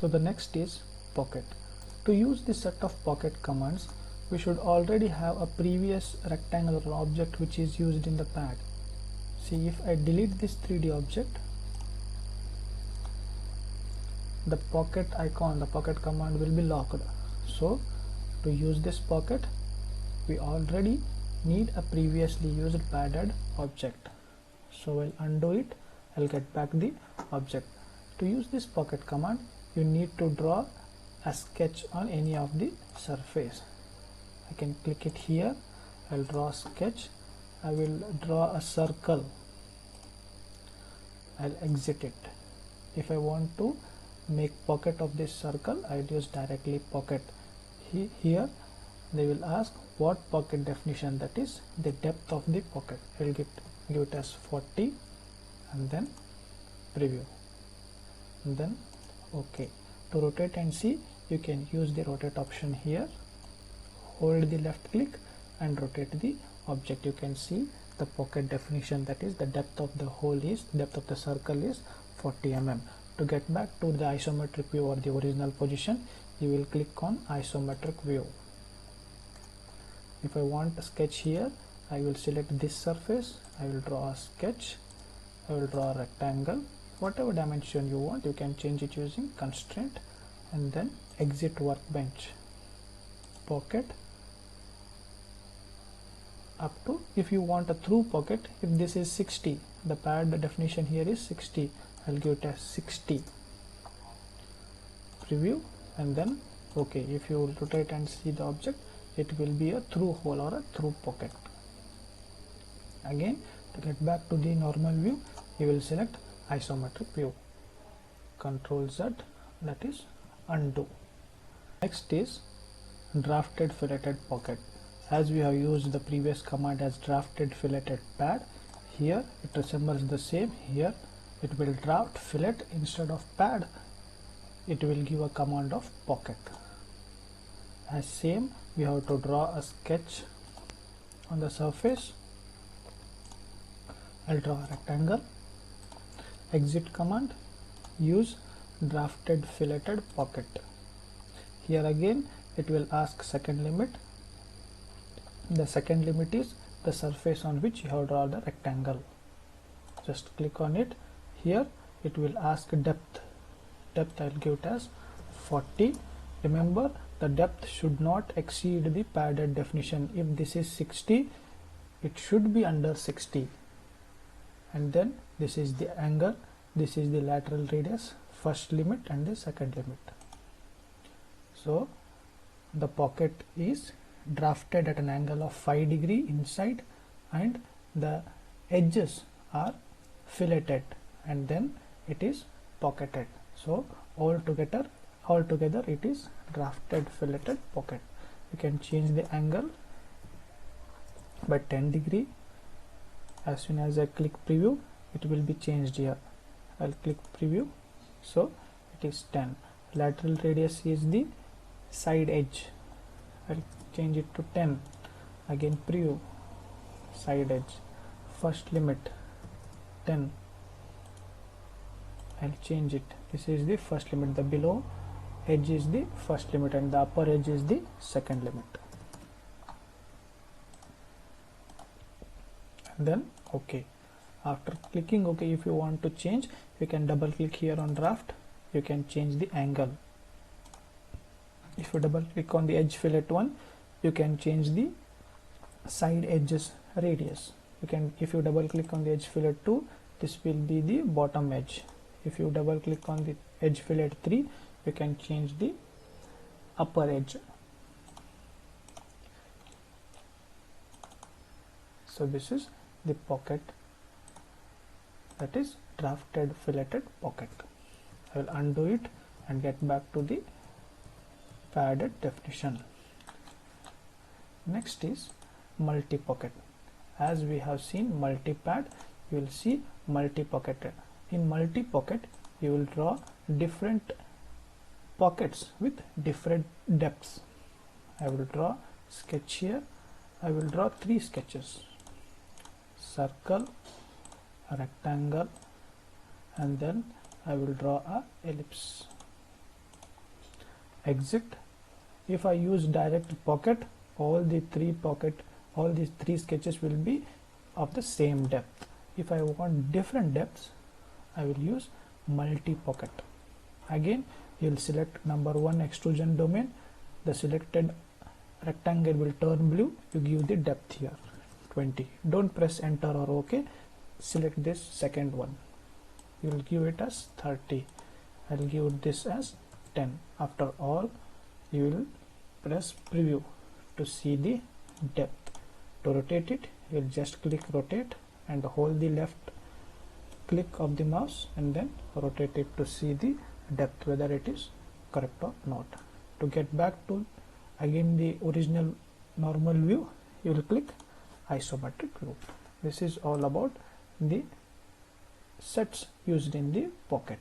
So the next is pocket. To use this set of pocket commands, we should already have a previous rectangular object which is used in the pad. See, if I delete this 3D object, the pocket icon, the pocket command will be locked. So to use this pocket, we already need a previously used padded object. So I'll undo it, I'll get back the object. To use this pocket command, you need to draw a sketch on any of the surface. I can click it here, I'll draw a sketch, I will draw a circle, I'll exit it. If I want to make pocket of this circle, I'll use directly pocket. Here they will ask what pocket definition, that is the depth of the pocket. I'll give it as 40 and then preview and then OK. To rotate and see, you can use the rotate option here, hold the left click and rotate the object. You can see the pocket definition, that is the depth of the hole is, depth of the circle is 40 mm. To get back to the isometric view or the original position, you will click on isometric view. If I want a sketch here, I will select this surface, I will draw a sketch, I will draw a rectangle, whatever dimension you want, you can change it using constraint and then exit workbench, pocket up to, if you want a through pocket, if this is 60, the pad definition here is 60, I'll give it as 60, preview and then OK. If you rotate and see the object, it will be a through hole or a through pocket. Again, to get back to the normal view, you will select isometric view, Ctrl Z, that is undo. Next is drafted filleted pocket. As we have used the previous command as drafted filleted pad, here it resembles the same. Here it will draft fillet, instead of pad it will give a command of pocket. As same, we have to draw a sketch on the surface. I'll draw a rectangle, exit command, use drafted filleted pocket. Here again it will ask second limit. The second limit is the surface on which you have drawn the rectangle. Just click on it. Here it will ask depth. I'll give it as 40. Remember, the depth should not exceed the padded definition. If this is 60, it should be under 60. And then this is the angle, this is the lateral radius, first limit and the second limit. So the pocket is drafted at an angle of 5 degrees inside and the edges are filleted and then it is pocketed. So altogether it is drafted filleted pocket. You can change the angle by 10 degrees. As soon as I click preview, it will be changed here. I'll click preview, so it is 10. Lateral radius is the side edge. I'll change it to 10. Again preview, side edge, first limit 10. I'll change it. This is the first limit. The below edge is the first limit and the upper edge is the second limit. And then OK. After clicking OK, if you want to change, you can double click here on draft. You can change the angle. If you double click on the edge fillet one, you can change the side edges radius. You can, if you double click on the edge fillet 2, this will be the bottom edge. If you double click on the edge fillet 3, you can change the upper edge. So this is the pocket, that is drafted filleted pocket. I will undo it and get back to the padded definition. Next is multi-pocket. As we have seen multi-pad, you will see multi-pocket. In multi-pocket, you will draw different pockets with different depths. I will draw sketch here. I will draw 3 sketches: circle, a rectangle, and then I will draw a ellipse. exit. If I use direct pocket, all these three sketches will be of the same depth. If I want different depths, I will use multi-pocket. Again, you'll select number 1 extrusion domain. The selected rectangle will turn blue. You give the depth here 20. Don't press enter or OK. Select this second one. You will give it as 30. I'll give this as 10. After all, you will press preview to see the depth. To rotate it, you'll just click rotate and hold the left click of the mouse and then rotate it to see the depth, whether it is correct or not. To get back to again the original normal view, you will click isometric loop. This is all about the sets used in the Pocket.